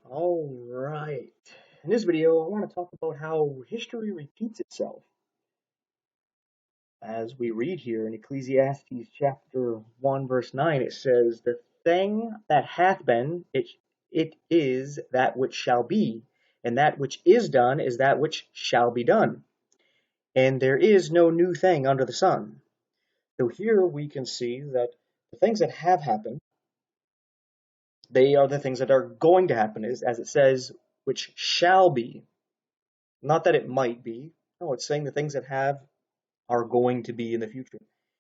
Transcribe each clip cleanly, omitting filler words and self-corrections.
All right. In this video, I want to talk about how history repeats itself. As we read here in Ecclesiastes chapter 1, verse 9, it says, "The thing that hath been, it is that which shall be, and that which is done is that which shall be done. And there is no new thing under the sun." So here we can see that the things that have happened, they are the things that are going to happen, as it says, which shall be. Not that it might be. No, it's saying the things that have are going to be in the future.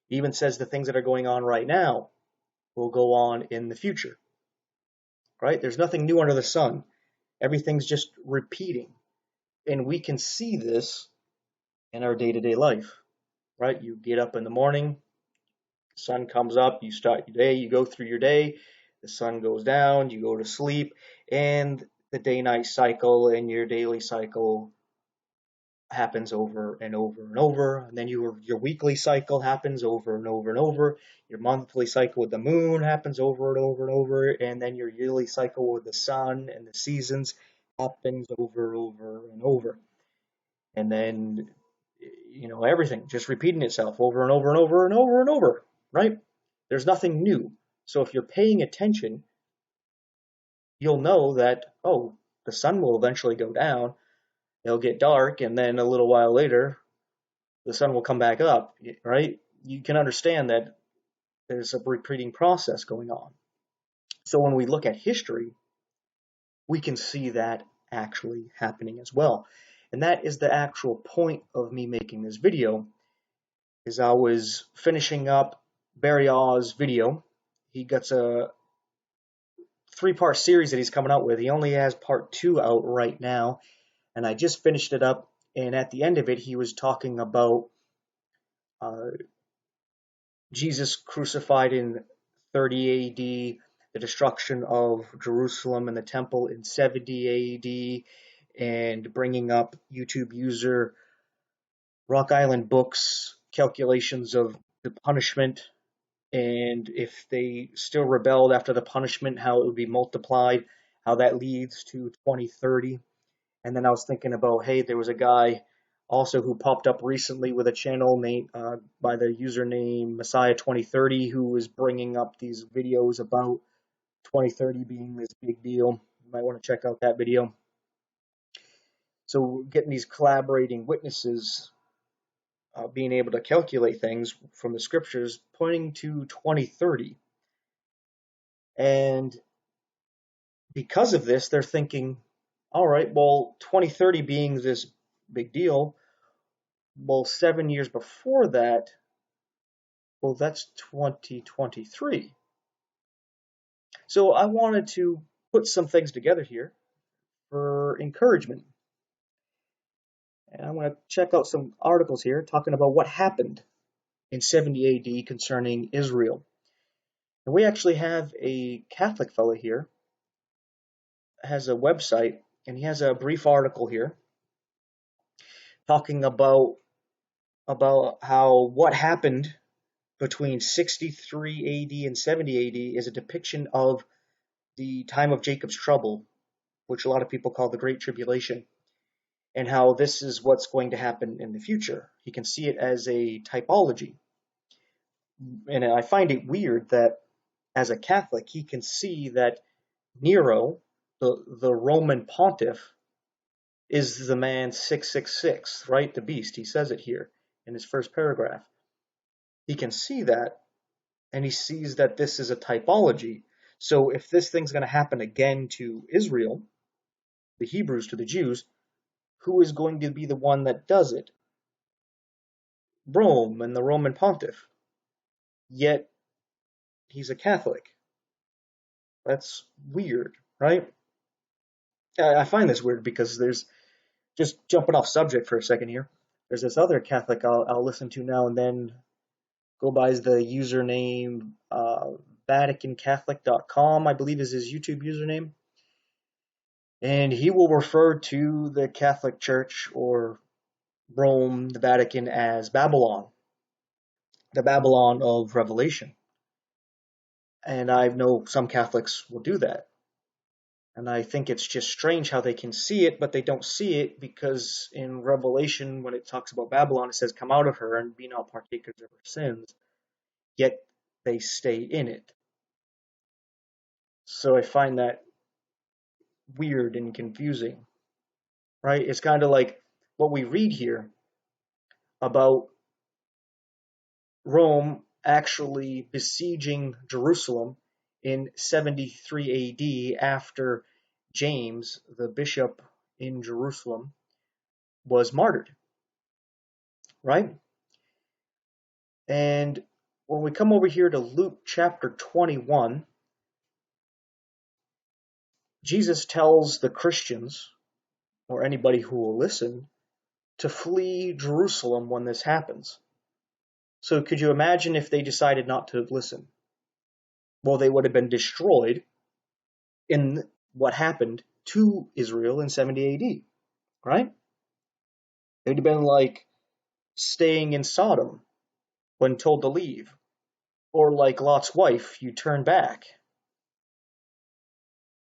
It even says the things that are going on right now will go on in the future. Right? There's nothing new under the sun. Everything's just repeating. And we can see this in our day-to-day life. Right? You get up in the morning, the sun comes up, you start your day, you go through your day, the sun goes down, you go to sleep, and the day-night cycle and your daily cycle happens over and over and over, and then your weekly cycle happens over and over and over. Your monthly cycle with the moon happens over and over and over, and then your yearly cycle with the sun and the seasons happens over and over. And then everything just repeating itself over and over and over and over and over, right? There's nothing new. So if you're paying attention, you'll know that, oh, the sun will eventually go down, it'll get dark, and then a little while later the sun will come back up, right? You can understand that there's a repeating process going on. So when we look at history, we can see that actually happening as well. And that is the actual point of me making this video, is I was finishing up Barry Oz' video. He gets a 3-part series that he's coming out with. He only has part 2 out right now, and I just finished it up. And at the end of it, he was talking about Jesus crucified in 30 AD, the destruction of Jerusalem and the temple in 70 AD, and bringing up YouTube user Rock Island Books calculations of the punishment, and if they still rebelled after the punishment, how it would be multiplied, how that leads to 2030. And then I was thinking about, hey, there was a guy also who popped up recently with a channel named by the username Messiah 2030, who was bringing up these videos about 2030 being this big deal. You might want to check out that video. So getting these collaborating witnesses, being able to calculate things from the scriptures pointing to 2030. And because of this, they're thinking, all right, well, 2030 being this big deal, well, 7 years before that, well, that's 2023. So I wanted to put some things together here for encouragement. And I'm going to check out some articles here talking about what happened in 70 AD concerning Israel. And we actually have a Catholic fellow here, has a website, and he has a brief article here talking about how what happened between 63 AD and 70 AD is a depiction of the time of Jacob's trouble, which a lot of people call the Great Tribulation, and how this is what's going to happen in the future. He can see it as a typology. And I find it weird that as a Catholic, he can see that Nero, the Roman pontiff, is the man 666, right? The beast. He says it here in his first paragraph. He can see that, and he sees that this is a typology. So if this thing's going to happen again to Israel, the Hebrews to the Jews, who is going to be the one that does it? Rome and the Roman pontiff. Yet he's a Catholic. That's weird, right? I find this weird because there's, just jumping off subject for a second here, there's this other Catholic I'll listen to now and then, go by the username VaticanCatholic.com, I believe is his YouTube username. And he will refer to the Catholic Church or Rome, the Vatican, as Babylon, the Babylon of Revelation. And I know some Catholics will do that. And I think it's just strange how they can see it, but they don't see it because in Revelation, when it talks about Babylon, it says, "Come out of her and be not partakers of her sins," yet they stay in it. So I find that weird and confusing, right? It's kind of like what we read here about Rome actually besieging Jerusalem in 73 AD after James, the bishop in Jerusalem, was martyred, right? And when we come over here to Luke chapter 21, Jesus tells the Christians, or anybody who will listen, to flee Jerusalem when this happens. So could you imagine if they decided not to listen? Well, they would have been destroyed in what happened to Israel in 70 AD, right? They'd have been like staying in Sodom when told to leave, or like Lot's wife, you turn back,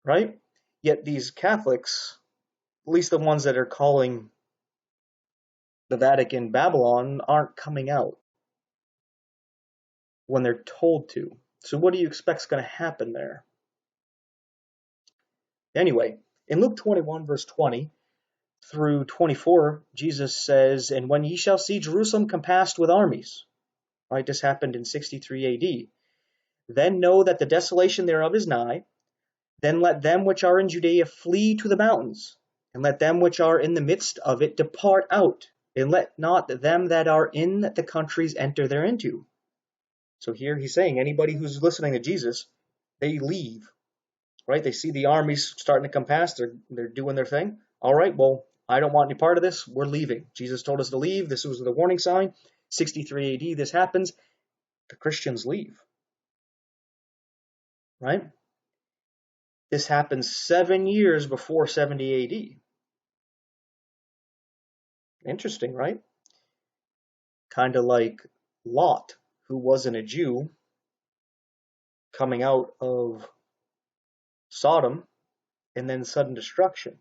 right? Yet these Catholics, at least the ones that are calling the Vatican Babylon, aren't coming out when they're told to. So what do you expect is going to happen there? Anyway, in Luke 21, verse 20 through 24, Jesus says, "And when ye shall see Jerusalem compassed with armies," right, this happened in 63 AD, "then know that the desolation thereof is nigh. Then let them which are in Judea flee to the mountains, and let them which are in the midst of it depart out, and let not them that are in the countries enter thereinto." So here he's saying anybody who's listening to Jesus, they leave, right? They see the armies starting to come past, they're doing their thing. All right, well, I don't want any part of this. We're leaving. Jesus told us to leave. This was the warning sign. 63 AD, this happens. The Christians leave, right? This happens 7 years before 70 AD. Interesting, right? Kind of like Lot, who wasn't a Jew, coming out of Sodom and then sudden destruction.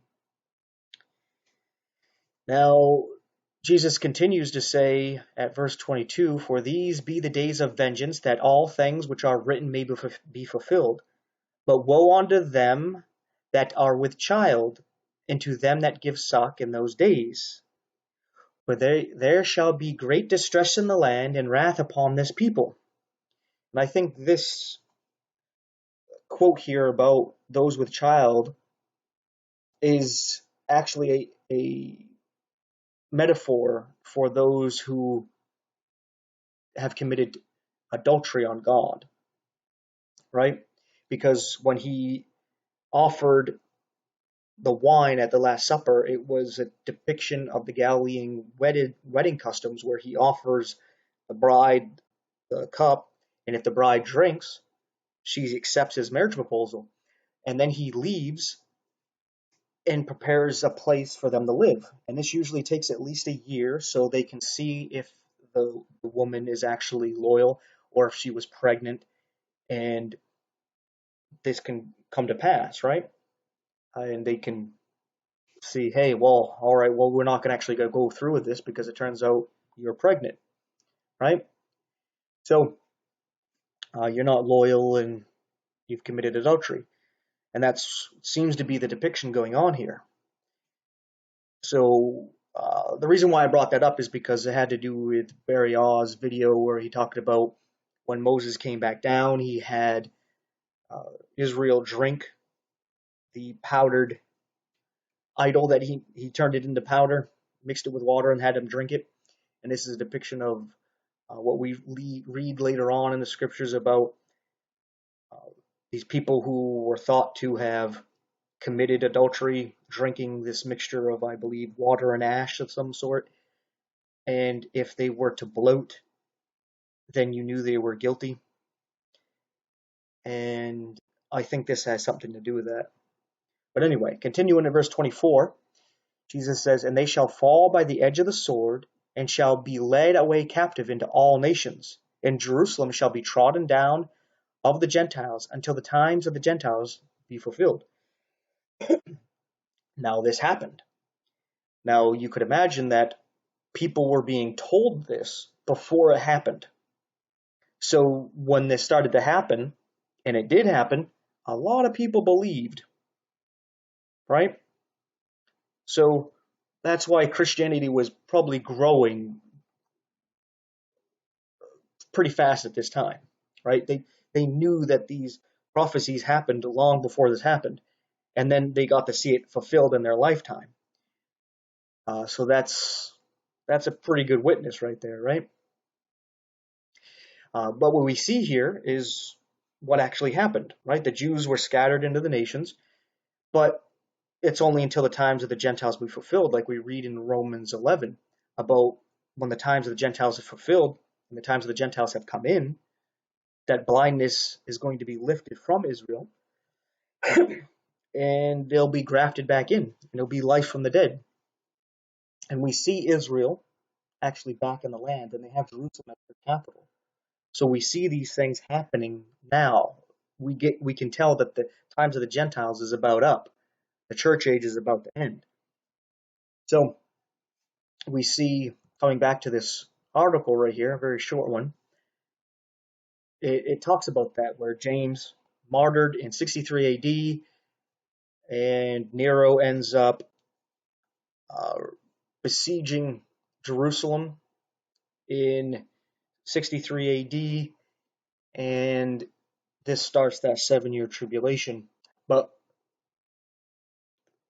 Now, Jesus continues to say at verse 22, "For these be the days of vengeance, that all things which are written may be fulfilled. But woe unto them that are with child, and to them that give suck in those days. For there shall be great distress in the land, and wrath upon this people." And I think this quote here about those with child is actually a metaphor for those who have committed adultery on God, right? Because when he offered the wine at the Last Supper, it was a depiction of the Galilean wedding customs where he offers the bride the cup, and if the bride drinks, she accepts his marriage proposal. And then he leaves and prepares a place for them to live. And this usually takes at least a year so they can see if the woman is actually loyal or if she was pregnant, and this can come to pass, right? And they can see, hey, well, all right, well, we're not going to actually go through with this because it turns out you're pregnant, right? So you're not loyal and you've committed adultery. And that seems to be the depiction going on here. So the reason why I brought that up is because it had to do with Barry Oz' video where he talked about when Moses came back down, he had Israel drink the powdered idol that he turned it into powder, mixed it with water, and had him drink it. And this is a depiction of what we read later on in the scriptures about these people who were thought to have committed adultery, drinking this mixture of, I believe, water and ash of some sort. And if they were to bloat, then you knew they were guilty. And I think this has something to do with that. But anyway, continuing in verse 24, Jesus says, "And they shall fall by the edge of the sword, and shall be led away captive into all nations. And Jerusalem shall be trodden down of the Gentiles until the times of the Gentiles be fulfilled." Now this happened. Now you could imagine that people were being told this before it happened. So when this started to happen, and it did happen, a lot of people believed, right? So that's why Christianity was probably growing pretty fast at this time, right? They knew that these prophecies happened long before this happened, and then they got to see it fulfilled in their lifetime. So that's a pretty good witness right there, right? But what we see here is what actually happened, right? The Jews were scattered into the nations, but it's only until the times of the Gentiles be fulfilled, like we read in Romans 11, about when the times of the Gentiles are fulfilled and the times of the Gentiles have come in, that blindness is going to be lifted from Israel and they'll be grafted back in, and it'll be life from the dead. And we see Israel actually back in the land, and they have Jerusalem as their capital. So we see these things happening now. We can tell that the times of the Gentiles is about up. The church age is about to end. So we see, coming back to this article right here, a very short one, it talks about that, where James martyred in 63 AD, and Nero ends up besieging Jerusalem in 63 AD, and this starts that 7-year tribulation. But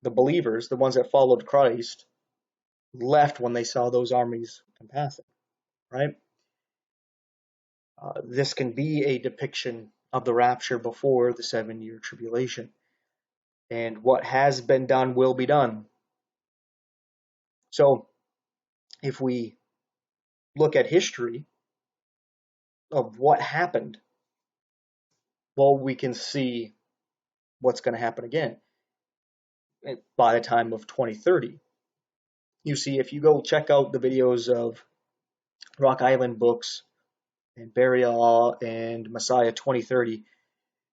the believers, the ones that followed Christ, left when they saw those armies come passing, right? This can be a depiction of the rapture before the 7-year tribulation. And what has been done will be done. So if we look at history of what happened, well, we can see what's going to happen again by the time of 2030. You see, if you go check out the videos of Rock Island Books and Burial and Messiah 2030,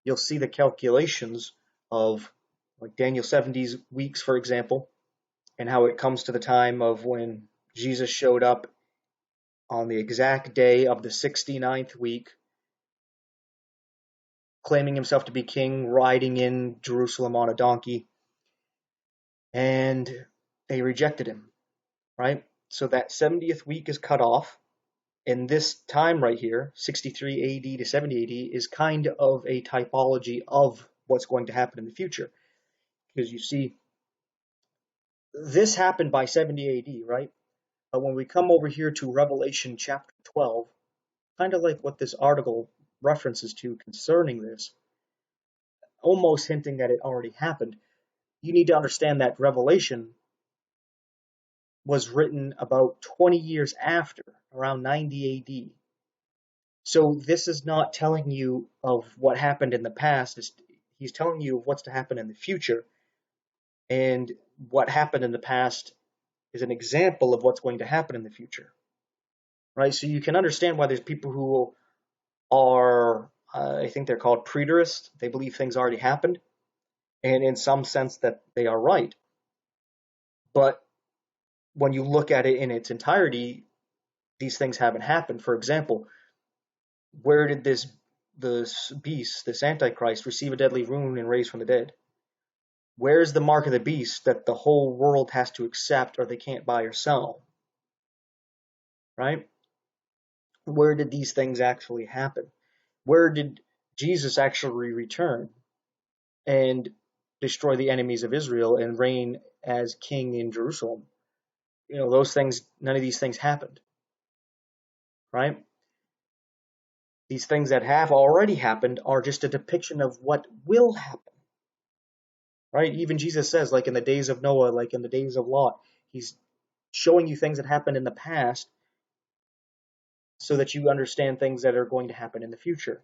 you'll see the calculations of like Daniel 70's weeks, for example, and how it comes to the time of when Jesus showed up on the exact day of the 69th week, claiming himself to be king, riding in Jerusalem on a donkey, and they rejected him, right? So that 70th week is cut off, and this time right here, 63 AD to 70 AD, is kind of a typology of what's going to happen in the future. Because you see, this happened by 70 AD, right? But when we come over here to Revelation chapter 12, kind of like what this article references to concerning this, almost hinting that it already happened, you need to understand that Revelation was written about 20 years after, around 90 AD. So this is not telling you of what happened in the past. He's telling you of what's to happen in the future. And what happened in the past is an example of what's going to happen in the future. Right? So you can understand why there's people who are, I think they're called preterists. They believe things already happened. And in some sense that they are right. But when you look at it in its entirety, these things haven't happened. For example, where did this beast, this Antichrist, receive a deadly wound and raise from the dead? Where's the mark of the beast that the whole world has to accept or they can't buy or sell? Right? Where did these things actually happen? Where did Jesus actually return and destroy the enemies of Israel and reign as king in Jerusalem? Those things, none of these things happened. Right? These things that have already happened are just a depiction of what will happen. Right? Even Jesus says, like in the days of Noah, like in the days of Lot, he's showing you things that happened in the past so that you understand things that are going to happen in the future.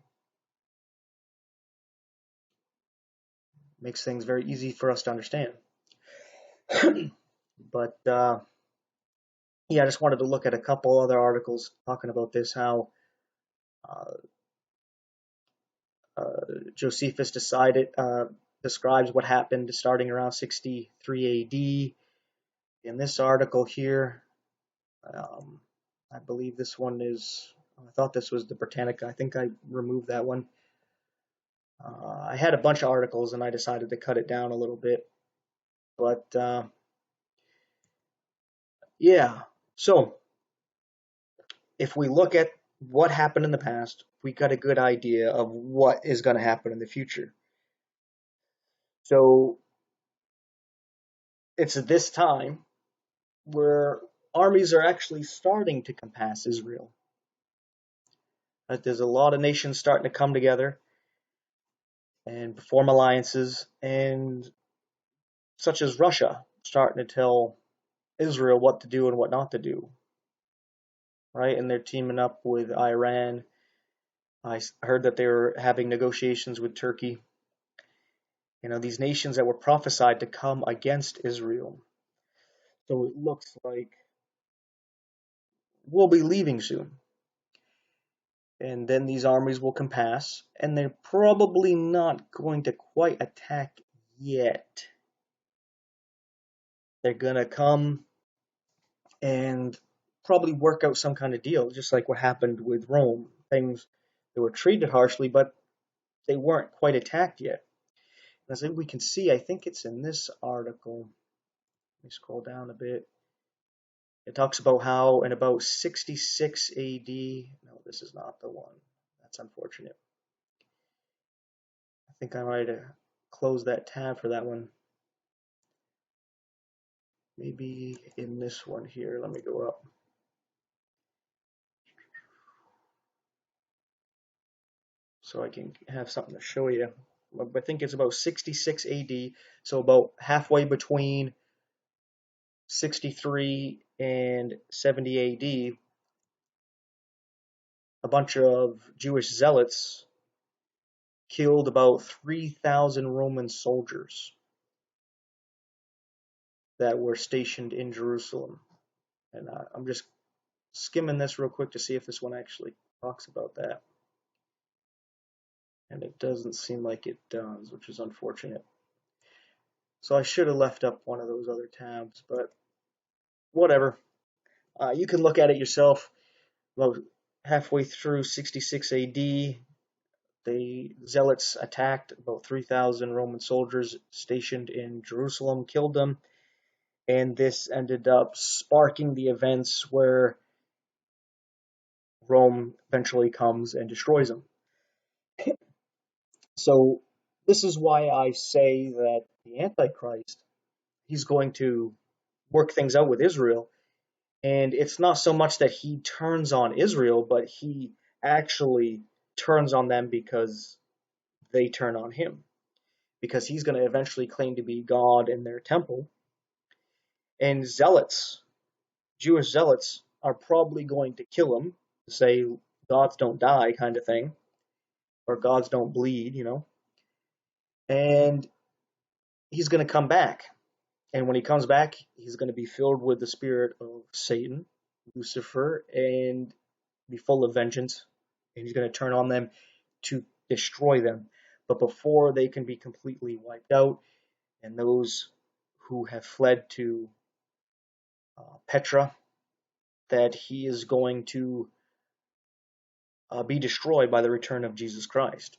Makes things very easy for us to understand. But yeah, I just wanted to look at a couple other articles talking about this, how Josephus decided, describes what happened starting around 63 AD. In this article here, I believe this one is, I thought this was the Britannica. I think I removed that one. I had a bunch of articles and I decided to cut it down a little bit. But yeah, so if we look at what happened in the past, we got a good idea of what is going to happen in the future. So it's at this time where armies are actually starting to compass Israel. There's a lot of nations starting to come together and form alliances, and such as Russia starting to tell Israel what to do and what not to do, right? And they're teaming up with Iran. I heard that they were having negotiations with Turkey. You know, these nations that were prophesied to come against Israel. So it looks like we'll be leaving soon. And then these armies will compass, and they're probably not going to quite attack yet. They're going to come and probably work out some kind of deal, just like what happened with Rome. Things, they were treated harshly, but they weren't quite attacked yet. As we can see, I think it's in this article. Let me scroll down a bit. It talks about how in about 66 AD, no, this is not the one. That's unfortunate. I think I might have closed that tab for that one. Maybe in this one here. Let me go up. So I can have something to show you. I think it's about 66 AD, so about halfway between 63 and 70 AD, a bunch of Jewish zealots killed about 3,000 Roman soldiers that were stationed in Jerusalem. And I'm just skimming this real quick to see if this one actually talks about that. And it doesn't seem like it does, which is unfortunate. So I should have left up one of those other tabs, but whatever. You can look at it yourself. About halfway through 66 AD, the Zealots attacked about 3,000 Roman soldiers stationed in Jerusalem, killed them, and this ended up sparking the events where Rome eventually comes and destroys them. So this is why I say that the Antichrist, he's going to work things out with Israel. And it's not so much that he turns on Israel, but he actually turns on them because they turn on him. Because he's going to eventually claim to be God in their temple. And zealots, Jewish zealots, are probably going to kill him, say gods don't die kind of thing, or gods don't bleed, you know. And he's going to come back. And when he comes back, he's going to be filled with the spirit of Satan, Lucifer, and be full of vengeance. And he's going to turn on them to destroy them. But before they can be completely wiped out, and those who have fled to Petra, that he is going to be destroyed by the return of Jesus Christ.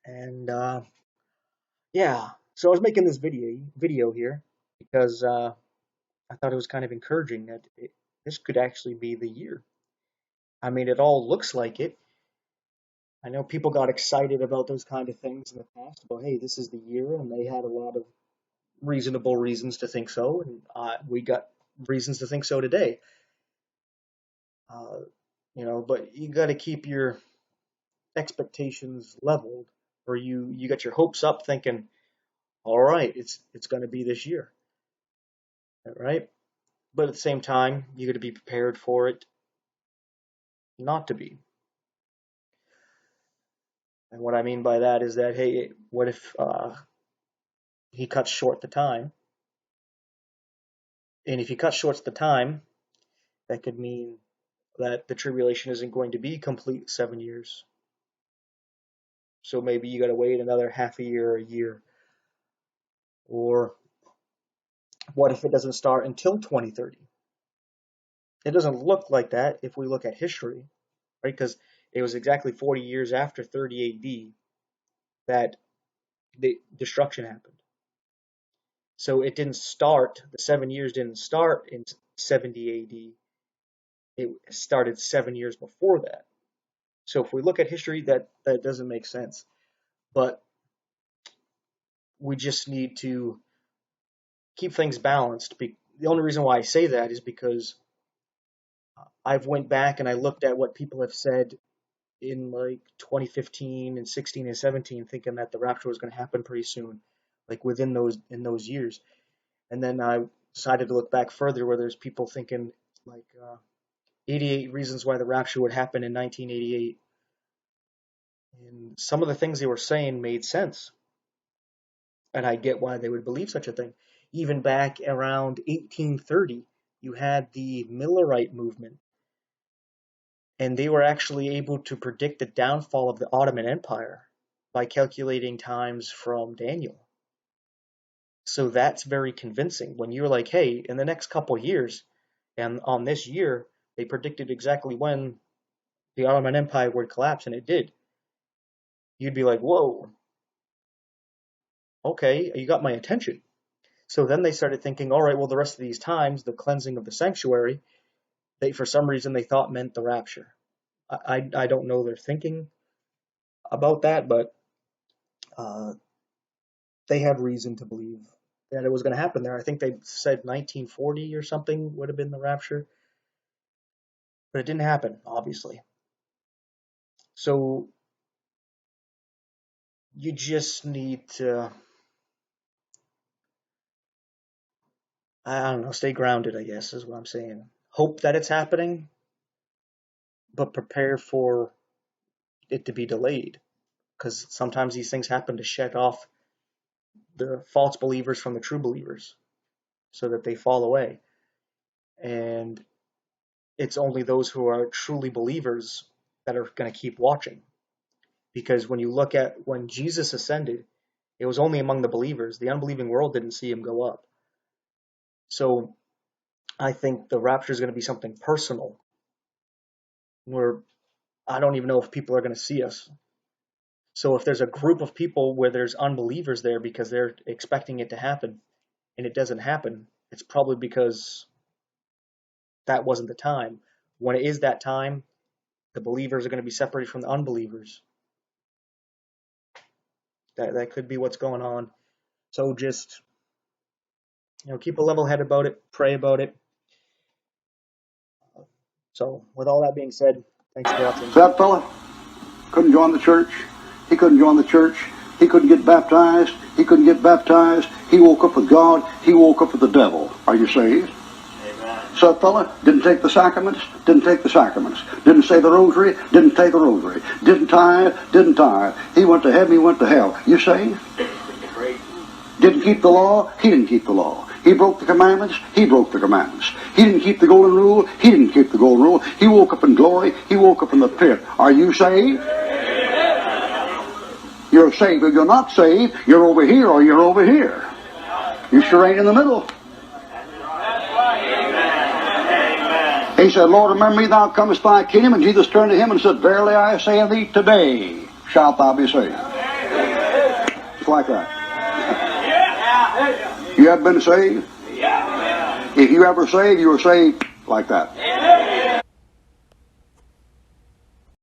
And yeah, so I was making this video here because I thought it was kind of encouraging that this could actually be the year. I mean, it all looks like it. I know people got excited about those kind of things in the past, about, hey, this is the year, and they had a lot of reasonable reasons to think so, and we got reasons to think so today. You know, but you got to keep your expectations leveled, or you got your hopes up, thinking, all right, it's going to be this year, right? But at the same time, you got to be prepared for it not to be. And what I mean by that is that, hey, what if he cuts short the time? And if he cuts short the time, that could mean that the tribulation isn't going to be complete 7 years. So maybe you got to wait another half a year or a year. Or what if it doesn't start until 2030? It doesn't look like that if we look at history, right? Because it was exactly 40 years after 30 AD that the destruction happened. So it didn't start, the 7 years didn't start in 70 AD. It started 7 years before that. So if we look at history, that doesn't make sense. But we just need to keep things balanced. The only reason why I say that is because I've went back and I looked at what people have said in like 2015 and 16 and 17, thinking that the rapture was going to happen pretty soon, like within those years. And then I decided to look back further, where there's people thinking like 88 reasons why the rapture would happen in 1988. And some of the things they were saying made sense. And I get why they would believe such a thing. Even back around 1830, you had the Millerite movement. And they were actually able to predict the downfall of the Ottoman Empire by calculating times from Daniel. So that's very convincing. When you're like, hey, in the next couple years, and on this year, they predicted exactly when the Ottoman Empire would collapse, and it did. You'd be like, whoa, okay, you got my attention. So then they started thinking, all right, well, the rest of these times, the cleansing of the sanctuary, for some reason they thought meant the rapture. I don't know their thinking about that, but they had reason to believe that it was going to happen there. I think they said 1940 or something would have been the rapture, but it didn't happen, obviously. So you just need to, I don't know, stay grounded, I guess, is what I'm saying. Hope that it's happening, but prepare for it to be delayed, because sometimes these things happen to shed off the false believers from the true believers so that they fall away. And it's only those who are truly believers that are going to keep watching. Because when you look at when Jesus ascended, it was only among the believers. The unbelieving world didn't see him go up. So I think the rapture is going to be something personal, where I don't even know if people are going to see us. So if there's a group of people where there's unbelievers there because they're expecting it to happen and it doesn't happen, it's probably because that wasn't the time. When it is that time, the believers are going to be separated from the unbelievers. That could be what's going on. So just, keep a level head about it, pray about it. So with all that being said, thanks for watching. So that fella couldn't join the church. He couldn't join the church. He couldn't get baptized. He couldn't get baptized. He woke up with God. He woke up with the devil. Are you saved? Amen. So that fella didn't take the sacraments. Didn't take the sacraments. Didn't say the rosary. Didn't take the rosary. Didn't tithe. Didn't tithe. He went to heaven. He went to hell. You saved? Great. Didn't keep the law. He didn't keep the law. He broke the commandments. He broke the commandments. He didn't keep the golden rule. He didn't keep the golden rule. He woke up in glory. He woke up in the pit. Are you saved? You're saved. If you're not saved, you're over here or you're over here. You sure ain't in the middle. He said, Lord, remember me, thou comest thy kingdom. And Jesus turned to him and said, verily I say unto thee, today shalt thou be saved. Just like that. You have been saved? If you ever saved, you were saved like that.